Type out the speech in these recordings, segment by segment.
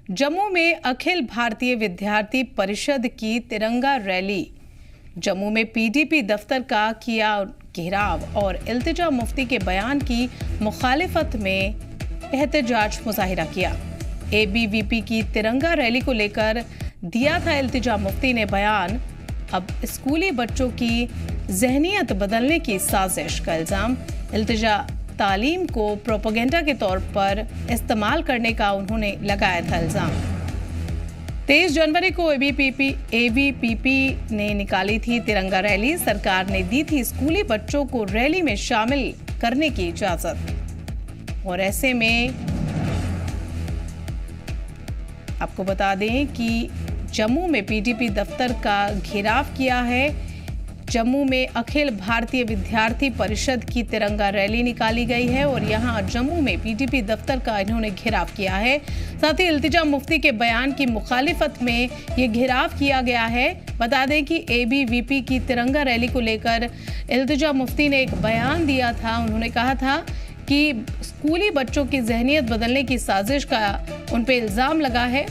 जम्मू में अखिल भारतीय विद्यार्थी परिषद की तिरंगा रैली। जम्मू में पीडीपी दफ्तर का किया घेराव और इल्तिजा मुफ्ती के बयान की मुखालिफत में एहतजाज मुजाहिरा किया। एबीवीपी की तिरंगा रैली को लेकर दिया था इल्तिजा मुफ्ती ने बयान। अब स्कूली बच्चों की जहनियत बदलने की साजिश का इल्जाम। इल्तिजा तालीम को प्रोपेगेंडा के तौर पर इस्तेमाल करने का उन्होंने लगाया था इल्जाम। 23 जनवरी को एबीवीपी ने निकाली थी तिरंगा रैली। सरकार ने दी थी स्कूली बच्चों को रैली में शामिल करने की इजाजत। और ऐसे में आपको बता दें कि जम्मू में पीडीपी दफ्तर का घेराव किया है। जम्मू में अखिल भारतीय विद्यार्थी परिषद की तिरंगा रैली निकाली गई है और यहां जम्मू में पीडीपी दफ्तर का इन्होंने घेराव किया है। साथ ही इल्तिजा मुफ्ती के बयान की मुखालिफत में ये घेराव किया गया है। बता दें कि एबीवीपी की तिरंगा रैली को लेकर इल्तिजा मुफ्ती ने एक बयान दिया था। उन्होंने कहा था कि स्कूली बच्चों की जहनियत बदलने की साजिश का उन पर इल्जाम लगा है।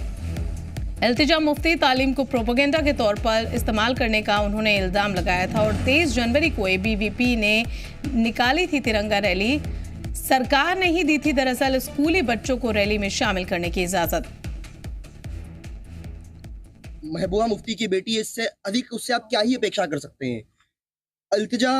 इल्तिजा मुफ्ती तालीम को प्रोपेगेंडा के तौर पर इस्तेमाल करने का उन्होंने इल्ज़ाम लगाया था। और 23 जनवरी को एबीवीपी ने निकाली थी तिरंगा रैली। सरकार ने ही दी थी दरअसल स्कूली बच्चों को रैली में शामिल करने की इजाजत। महबूबा मुफ्ती की बेटी है, इससे अधिक उससे आप क्या ही अपेक्षा कर सकते हैं। इल्तिजा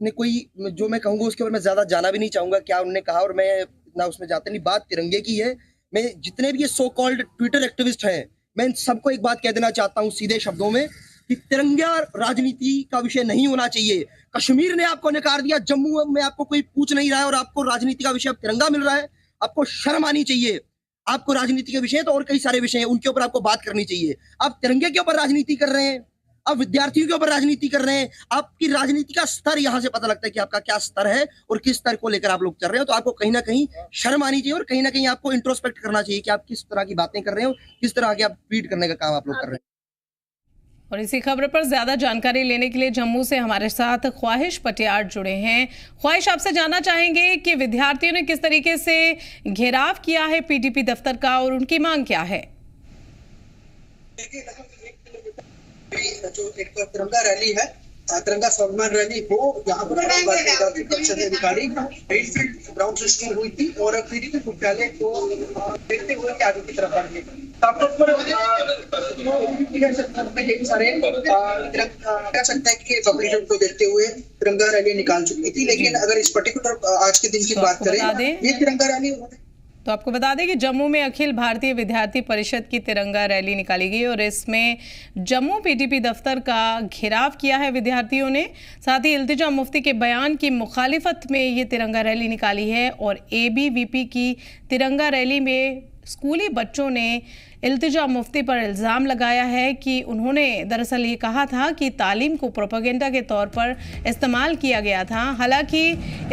ने कोई जो मैं कहूँगा उसके ऊपर मैं ज्यादा जाना भी नहीं चाहूंगा क्या उन्होंने कहा, और मैं इतना उसमें जाते नहीं। बात तिरंगे की है। मैं जितने भी ये सो कॉल्ड ट्विटर एक्टिविस्ट हैं, मैं इन सबको एक बात कह देना चाहता हूं सीधे शब्दों में कि तिरंगा राजनीति का विषय नहीं होना चाहिए। कश्मीर ने आपको नकार दिया, जम्मू में आपको कोई पूछ नहीं रहा है और आपको राजनीति का विषय अब तिरंगा मिल रहा है। आपको शर्म आनी चाहिए। आपको राजनीति के विषय तो और कई सारे विषय हैं, उनके ऊपर आपको बात करनी चाहिए। आप तिरंगे के ऊपर राजनीति कर रहे हैं, आप विद्यार्थियों के ऊपर राजनीति कर रहे हैं। आपकी राजनीति का स्तर यहां से पता लगता है कि आपका क्या स्तर है और किस स्तर को लेकर आप लोग चल रहे हो। तो आपको कहीं ना कहीं शर्म आनी चाहिए और कहीं ना कहीं आपको इंट्रोस्पेक्ट करना चाहिए कि आप किस तरह की बातें कर रहे हो, किस तरह के आप ट्वीट करने का काम आप लोग कर रहे हैं। और इसी खबर पर ज्यादा जानकारी लेने के लिए जम्मू से हमारे साथ ख्वाहिश पटियार जुड़े हैं। ख्वाहिश, आपसे जानना चाहेंगे कि विद्यार्थियों ने किस तरीके से घेराव किया है पीडीपी दफ्तर का और उनकी मांग क्या है? जो एक तिरंगा रैली है, तिरंगा स्वाभिमान रैली वो यहाँ पर परिषद ने निकाली। ग्राउंड से शुरू हुई थी और पीडीपी मुख्यालय को देखते हुए आगे की तरफ बढ़ गई। सारे कह सकते हैं कि पब्लिक को देखते हुए तिरंगा रैली निकाल चुकी थी। लेकिन अगर इस पर्टिकुलर आज के दिन की बात करें, ये तिरंगा रैली तो आपको बता दें कि जम्मू में अखिल भारतीय विद्यार्थी परिषद की तिरंगा रैली निकाली गई और इसमें जम्मू पीडीपी दफ्तर का घेराव किया है विद्यार्थियों ने। साथ ही इल्तिजा मुफ्ती के बयान की मुखालिफत में ये तिरंगा रैली निकाली है। और एबीवीपी की तिरंगा रैली में स्कूली बच्चों ने इल्तिजा मुफ्ती पर इल्ज़ाम लगाया है कि उन्होंने दरअसल ये कहा था कि तालीम को प्रोपेगेंडा के तौर पर इस्तेमाल किया गया था। हालांकि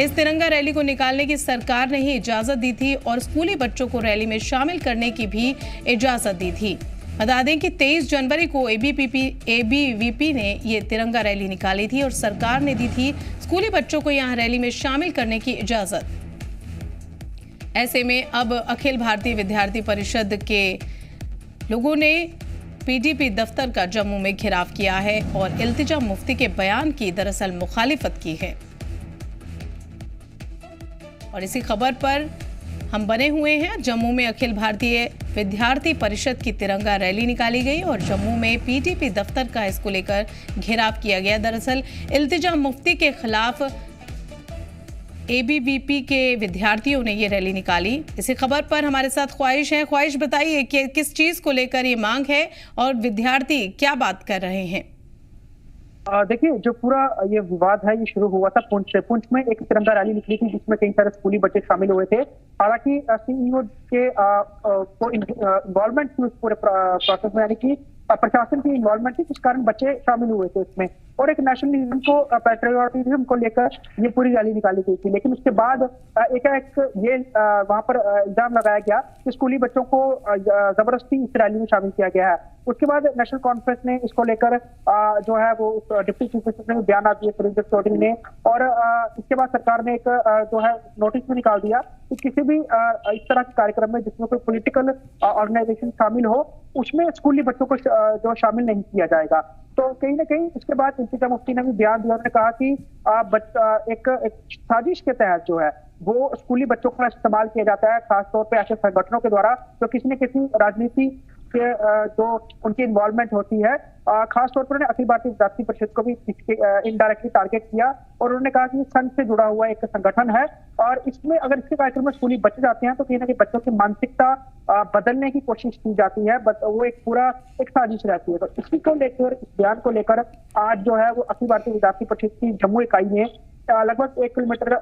इस तिरंगा रैली को निकालने की सरकार ने ही इजाज़त दी थी और स्कूली बच्चों को रैली में शामिल करने की भी इजाज़त दी थी। बता दें कि 23 जनवरी को एबीवीपी ने ये तिरंगा रैली निकाली थी और सरकार ने दी थी स्कूली बच्चों को यहाँ रैली में शामिल करने की इजाज़त। ऐसे में अब अखिल भारतीय विद्यार्थी परिषद के लोगों ने पीडीपी दफ्तर का जम्मू में घेराव किया है और इल्तिजा मुफ्ती के बयान की दरअसल मुखालिफत की है। और इसी खबर पर हम बने हुए हैं। जम्मू में अखिल भारतीय विद्यार्थी परिषद की तिरंगा रैली निकाली गई और जम्मू में पीडीपी दफ्तर का इसको लेकर घेराव किया गया। दरअसल इल्तिजा मुफ्ती के खिलाफ एबीवीपी के विद्यार्थियों ने ये रैली निकाली। इसी खबर पर हमारे साथ ख्वाहिश है। ख्वाहिश, बताइए कि किस चीज को लेकर ये मांग है और विद्यार्थी क्या बात कर रहे हैं? देखिए, जो पूरा ये विवाद है ये शुरू हुआ था पुंछ से। पुंछ में एक तिरंगा रैली निकली थी जिसमें कई सारे स्कूली बच्चे शामिल हुए थे। हालांकि सीईओ के इन्वॉल्वमेंट थी उस पूरे प्रोसेस में, यानी कि प्रशासन की इन्वॉल्वमेंट थी, जिस कारण बच्चे शामिल हुए थे इसमें। और एक नेशनलिज्म को, पैट्रियोटिज्म को लेकर ये पूरी रैली निकाली गई थी। लेकिन उसके बाद एकाएक ये वहां पर इल्जाम लगाया गया कि स्कूली बच्चों को जबरदस्ती इस रैली में शामिल किया गया है। उसके बाद नेशनल कॉन्फ्रेंस ने इसको लेकर जो है वो डिप्टी चीफ मिनिस्टर ने बयान दिए सुरेंद्र चौधरी ने, और इसके बाद सरकार ने एक जो है नोटिस भी निकाल दिया कि किसी भी इस तरह के कार्यक्रम में जिसमें कोई पॉलिटिकल ऑर्गेनाइजेशन शामिल हो उसमें स्कूली बच्चों को जो शामिल नहीं किया जाएगा। तो कहीं ना कहीं इसके बाद इल्तिजा मुफ्ती ने भी बयान दिया, उन्होंने कहा कि एक साजिश के तहत जो है वो स्कूली बच्चों का इस्तेमाल किया जाता है, खासतौर पे ऐसे संगठनों के द्वारा जो किसी न किसी राजनीति के जो उनकी इन्वॉल्वमेंट होती है। खासतौर पर उन्होंने अखिल भारतीय विद्यार्थी परिषद को भी इनडायरेक्टली टारगेट किया, और उन्होंने कहा कि संघ से जुड़ा हुआ एक संगठन है, और इसमें अगर इसके कार्यक्रम में स्कूली बच्चे जाते हैं तो कहीं ना कहीं बच्चों की मानसिकता बदलने की कोशिश की जाती है, वो एक पूरा एक साजिश रहती है। तो इसी को लेकर, इस बयान को लेकर आज जो है वो अखिल भारतीय विद्यार्थी परिषद की जम्मू इकाई ने लगभग 1 किलोमीटर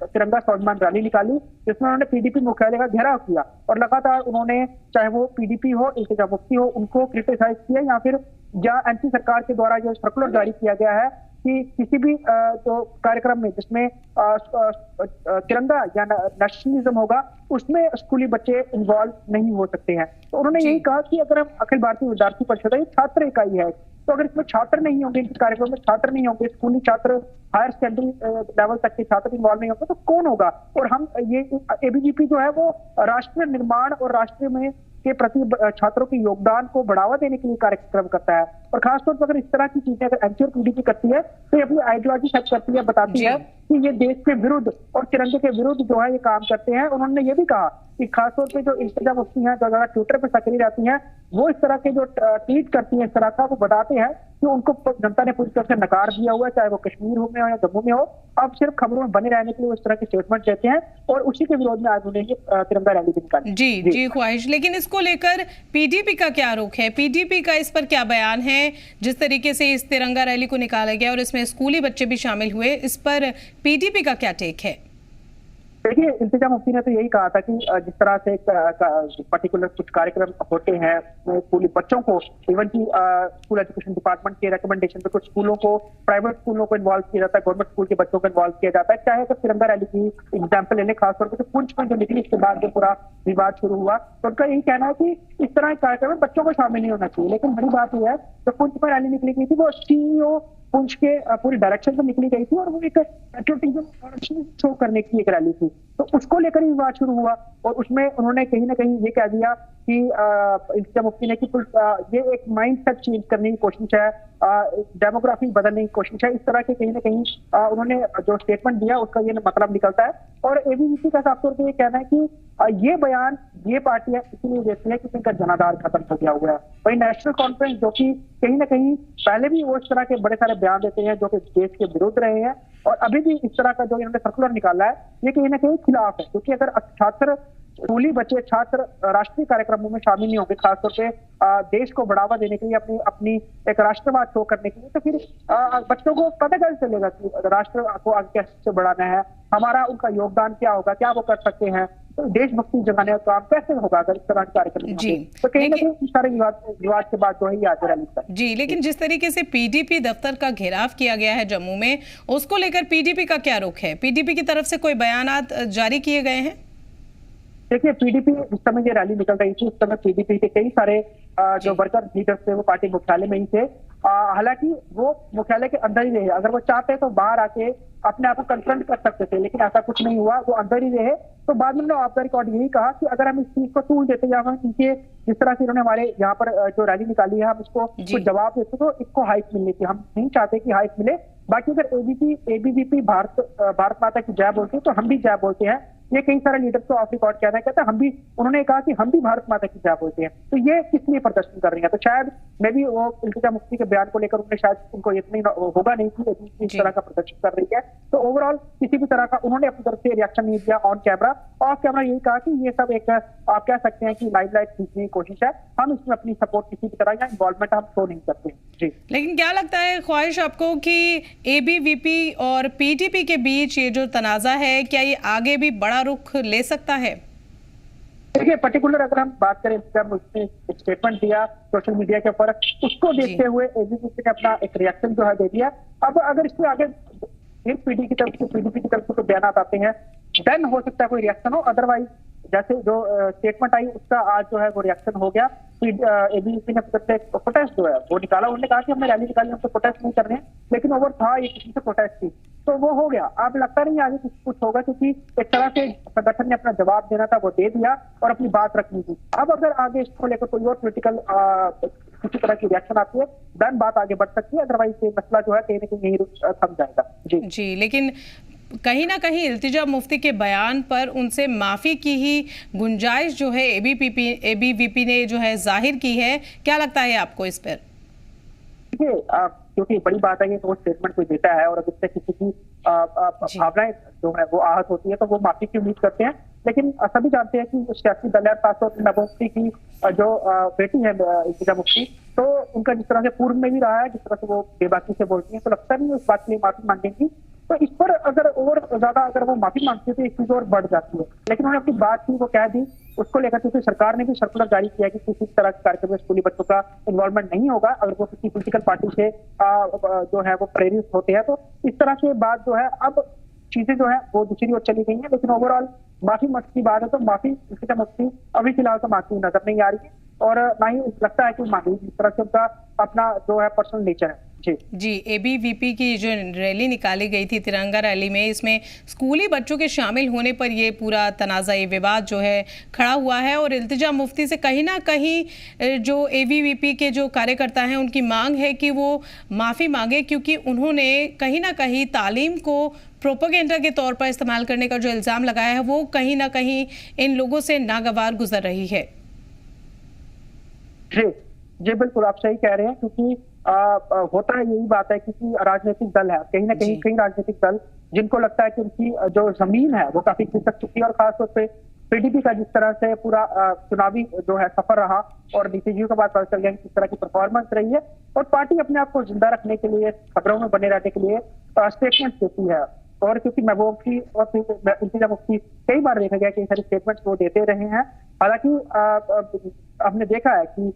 तिरंगा स्वाभिमान रैली निकाली, जिसमें उन्होंने पीडीपी मुख्यालय का घेराव किया, और लगातार उन्होंने चाहे वो पीडीपी हो, इल्तिजा मुफ्ती हो, उनको क्रिटिसाइज किया, या फिर एनसी सरकार के द्वारा जो सर्कुलर जारी किया गया है कि किसी भी जो कार्यक्रम में जिसमें तिरंगा या नेशनलिज्म होगा उसमें स्कूली बच्चे इन्वॉल्व नहीं हो सकते हैं। तो उन्होंने यही कहा कि अगर हम अखिल भारतीय विद्यार्थी परिषद है, छात्र इकाई है, तो अगर इसमें छात्र नहीं होंगे, इस कार्यक्रम में छात्र नहीं होंगे, स्कूली छात्र, हायर सेकेंडरी लेवल तक के छात्र इन्वॉल्व नहीं होंगे, तो कौन होगा? और हम ये एबीवीपी जो है वो राष्ट्र निर्माण और राष्ट्र में के प्रति छात्रों के योगदान को बढ़ावा देने के लिए कार्यक्रम करता है, और खासतौर पर अगर इस तरह की चीजें अगर एनसीआर पीडीपी करती है तो ये अपनी आइडियोलॉजी सेट करती है, बताती है कि ये देश के विरुद्ध और तिरंगे के विरुद्ध जो है ये काम करते हैं। उन्होंने ये भी कहा कि खासतौर पे जो इल्तिजा मुफ्ती हैं, जो ज्यादा ट्विटर पे सक्रिय रहती हैं, वो इस तरह के जो ट्वीट करती हैं इस तरह का, वो बताते हैं कि उनको जनता ने पूरी तरह से नकार दिया हुआ है, चाहे वो कश्मीर में हो या जम्मू में हो। अब सिर्फ खबरों में बने रहने के लिए वो इस तरह के स्टेटमेंट देते हैं, और उसी के विरोध में आज उन्होंने तिरंगा रैली भी निकाली। जी ख्वाहिश। लेकिन इसको लेकर पीडीपी का क्या रुख है? पीडीपी का इस पर क्या बयान है? जिस तरीके से इस तिरंगा रैली को निकाला गया और इसमें स्कूली बच्चे भी शामिल हुए, इस पर पीडीपी का क्या टेक है? देखिए, इल्तिजा मुफ्ती ने तो यही कहा था कि जिस तरह से पर्टिकुलर कुछ कार्यक्रम होते हैं स्कूली बच्चों को, इवन की स्कूल एजुकेशन डिपार्टमेंट के रिकमेंडेशन पे कुछ स्कूलों को, प्राइवेट स्कूलों को इन्वॉल्व किया जाता है, गवर्नमेंट स्कूल के बच्चों को इन्वॉल्व किया जाता है। चाहे अगर तिरंगा रैली की एग्जाम्पल लेने, खासतौर पर पुंछ में जो निकली इसके बाद जो पूरा विवाद शुरू हुआ, तो उनका यही कहना है कि इस तरह के कार्यक्रम में बच्चों को शामिल नहीं होना चाहिए। लेकिन बड़ी बात यह है, जो पुंछ में रैली निकली गई थी वो सीईओ पुंछ के पूरी डायरेक्शन से निकली गई थी, और वो एक पेट्रियोटिज्म शो करने की एक रैली थी, तो उसको लेकर ही विवाद शुरू हुआ। और उसमें उन्होंने कहीं ना कहीं ये कह दिया कि इल्तिजा मुफ्ती ने कि ये एक माइंडसेट चेंज करने की कोशिश है, डेमोग्राफी बदलने की कोशिश है, इस तरह के कहीं ना कहीं उन्होंने जो स्टेटमेंट दिया उसका ये मतलब निकलता है। और एबीवीपी का साफ तौर पर ये कहना है कि ये बयान, ये पार्टियां इसलिए देती है कि इनका जनाधार खत्म हो गया हुआ है। वही नेशनल कॉन्फ्रेंस जो कि कहीं ना कहीं पहले भी वो इस तरह के बड़े सारे बयान देते हैं जो कि देश के विरुद्ध रहे हैं, और अभी भी इस तरह का जो इन्होंने सर्कुलर निकाला है ये कहीं ना कहीं खिलाफ है, क्योंकि अगर छात्र, स्कूली बच्चे, छात्र राष्ट्रीय कार्यक्रमों में शामिल नहीं होंगे, खासतौर पे देश को बढ़ावा देने के लिए, अपनी एक राष्ट्रवाद शो करने के लिए, तो फिर बच्चों को पता कैसे चलेगा कि राष्ट्र को आगे कैसे बढ़ाना है, हमारा उनका योगदान क्या होगा, क्या वो कर सकते हैं, तो देशभक्ति जगाने का काम कैसे होगा अगर इस तरह के कार्यक्रम होंगे? तो कहीं ना कहीं सारे विवाद के बाद जो है ये आज रैली जी। लेकिन जिस तरीके से पीडीपी दफ्तर का घेराव किया गया है जम्मू में, उसको लेकर पीडीपी का क्या रुख है? पीडीपी की तरफ से कोई बयानात जारी किए गए हैं? देखिए, पीडीपी जिस समय ये रैली निकल रही थी उस समय पीडीपी के कई सारे जो वर्कर लीडर्स थे वो पार्टी मुख्यालय में ही थे। हालांकि वो मुख्यालय के अंदर ही रहे, अगर वो चाहते तो बाहर आके अपने आप को कन्फ्रंट कर सकते थे, लेकिन ऐसा कुछ नहीं हुआ, वो अंदर ही रहे। तो बाद में उन्होंने ऑफ द रिकॉर्ड यही कहा कि अगर हम इस चीज को तूल देते या हम इनके जिस तरह से इन्होंने हमारे यहाँ पर जो रैली निकाली है हम इसको कुछ जवाब देते तो इसको हाइक मिलनी थी, हम नहीं चाहते कि हाइक मिले। बाकी अगर एबीवीपी भारत माता की जय बोलते हैं तो हम भी जय बोलते हैं, ये कई सारे लीडर्स को ऑफ रिकॉर्ड कहना है, कहता है हम भी, उन्होंने कहा कि हम भी भारत माता की जय बोलते हैं। तो ये किस लिए प्रदर्शन कर रही है? तो शायद मे भी वो इल्तिजा मुफ्ती के बयान को लेकर उन्हें शायद उनको इतना होगा नहीं कि इस तरह का प्रदर्शन कर रही है। तो ओवरऑल किसी भी तरह का उन्होंने अपनी तरफ से रिएक्शन नहीं दिया ऑन कैमरा। ऑफ कैमरा यही कहा कि ये सब एक, आप कह सकते हैं कि लाइमलाइट खींचने की कोशिश है, हम इसमें अपनी सपोर्ट किसी भी तरह या इन्वॉल्वमेंट हम शो नहीं करते जी। लेकिन क्या लगता है ख्वाहिश आपको कि एबीवीपी और पीडीपी के बीच ये जो तनाजा है, क्या ये आगे भी बड़ा रुख ले सकता है? देखिए, पर्टिकुलर अगर हम बात करें, जब उसने स्टेटमेंट दिया सोशल मीडिया के ऊपर, उसको देखते हुए एबीवीपी ने अपना एक रिएक्शन जो है दे दिया। अब अगर इसमें आगे पीडीपी की तरफ से, पीडीपी की तरफ से कोई बयान आते हैं, देन हो सकता है कोई रिएक्शन हो, अदरवाइज जैसे जो स्टेटमेंट आई उसका आज जो है वो रिएक्शन हो गया। एबीवीपी ने प्रोटेस्ट जो है वो निकाला, उन्होंने कहा कि हमने रैली निकाली, हमको प्रोटेस्ट नहीं करने, लेकिन ओवर था एक किस्म से प्रोटेस्ट थी, तो वो हो गया। अब लगता नहीं आगे कुछ होगा, क्योंकि एक तरह से संगठन ने अपना जवाब देना था वो दे दिया और अपनी बात रखनी थी। अब अगर आगे इसको लेकर कोई और पॉलिटिकल किसी तरह की रिएक्शन आती है, देन बात आगे बढ़ सकती है, अदरवाइज ये मसला जो है कहीं ना कहीं यही थम जाएगा। जी, लेकिन कहीं ना कहीं इल्तिजा मुफ्ती के बयान पर उनसे माफी की ही गुंजाइश जो है एबीवीपी ने जो है जाहिर की है, क्या लगता है आपको इस पर? देखिए, क्योंकि बड़ी बात है कि तो स्टेटमेंट कोई देता है और अगर इससे किसी की भावनाएं जो है वो आहत होती है तो वो माफी की उम्मीद करते हैं, लेकिन सभी जानते हैं कि सियासी दल है, खासतौर पर महबूब मुफ्ती की जो बेटी है इल्तिजा मुफ्ती, तो उनका जिस तरह से पूर्व में भी रहा है, जिस तरह से वो बेबाकी से बोलती है, तो लगता नहीं उस बात के लिए माफी मांगेंगी। तो इस पर अगर और ज्यादा अगर वो माफी मांगती है तो एक चीज और बढ़ जाती है, लेकिन उन्होंने अपनी बात की, वो कह दी उसको लेकर, क्योंकि सरकार ने भी सर्कुलर जारी किया कि किसी तरह के कार्यक्रम में स्कूली बच्चों का इन्वॉल्वमेंट नहीं होगा अगर वो किसी पॉलिटिकल पार्टी से जो है वो प्रेरित होते हैं। तो इस तरह की बात जो है, अब चीजें जो है वो दूसरी ओर चली गई है, लेकिन ओवरऑल माफी मत की बात है तो माफी इल्तिजा मुफ्ती अभी फिलहाल तो माफी नजर नहीं आ रही है, और ना ही लगता है कि मांगी, जिस तरह से उनका अपना जो है पर्सनल नेचर है। जी, एबीवीपी की जो रैली निकाली गई थी, तिरंगा रैली में, इसमें स्कूली बच्चों के शामिल होने पर ये पूरा तनाज़ा, ये विवाद जो है खड़ा हुआ है, और इल्तिजा मुफ्ती से कहीं ना कहीं जो एबीवीपी के जो कार्यकर्ता हैं उनकी मांग है कि वो माफ़ी मांगे, क्योंकि उन्होंने कहीं ना कहीं तालीम को प्रोपेगेंडा के तौर पर इस्तेमाल करने का जो इल्ज़ाम लगाया है वो कहीं ना कहीं इन लोगों से नागवार गुजर रही है। जी बिल्कुल, आप सही कह रहे हैं, क्योंकि होता है यही बात है, क्योंकि राजनीतिक दल है, कहीं ना कहीं कई राजनीतिक दल जिनको लगता है कि उनकी जो जमीन है वो काफी खिसक चुकी है, और खासतौर पे पीडीपी का जिस तरह से पूरा चुनावी जो है सफर रहा और नीतीश जी के बाद पता चल गया कि किस तरह की परफॉर्मेंस रही है, और पार्टी अपने आप को जिंदा रखने के लिए, खबरों में बने रहने के लिए स्टेटमेंट देती है। और क्योंकि महबूब मुफ्ती और इल्तिजा मुफ्ती कई बार देखा गया कि सारे स्टेटमेंट्स वो देते रहे हैं, हालांकि हमने देखा है कि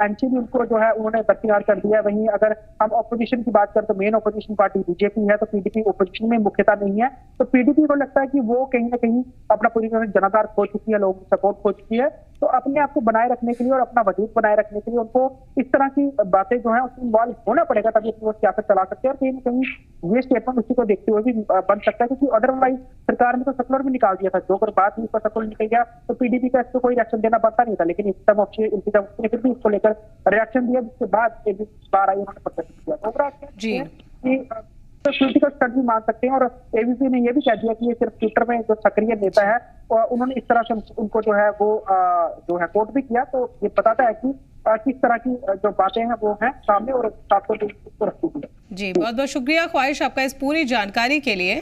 एनसी भी उनको जो है उन्होंने बरकरार कर दिया। वहीं अगर हम ऑपोजिशन की बात करें तो मेन ऑपोजिशन पार्टी बीजेपी है, तो पीडीपी ऑपोजिशन में मुख्यता नहीं है, तो पीडीपी को लगता है कि वो कहीं ना कहीं अपना पूरी तरह से जनाधार खो चुकी है, लोगों की सपोर्ट खो चुकी है, तो अपने आप को बनाए रखने के लिए और अपना वजूद बनाए रखने के लिए उनको इस तरह की बातें जो है उसमें इन्वॉल्व होना पड़ेगा, तभी अपनी वो सियासत चला सकते हैं। और कहीं ना कहीं ये स्टेटमेंट उसी को देखते हुए भी बन सकता है, क्योंकि अदरवाइज सरकार ने तो सर्कुलर भी निकाल दिया था, जो अगर बात हुई सर्कुलर निकल गया तो पीडीपी का इसको कोई रिएक्शन देना बनता नहीं था, लेकिन इल्तिजा मुफ्ती ने फिर भी इसको लेकर रिएक्शन दिया, जिसके बाद बार आई उन्होंने प्रोटेस्ट किया। तो पॉलिटिकल स्टंट भी मान सकते हैं, और एबीपी ने यह भी कह दिया कि ये सिर्फ ट्विटर में जो सक्रिय नेता है और उन्होंने इस तरह से उनको जो है वो जो है कोट भी किया, तो ये बताता है कि किस तरह की जो बातें हैं वो हैं सामने, और साथ को रखती है। जी, बहुत बहुत शुक्रिया ख्वाहिश आपका इस पूरी जानकारी के लिए।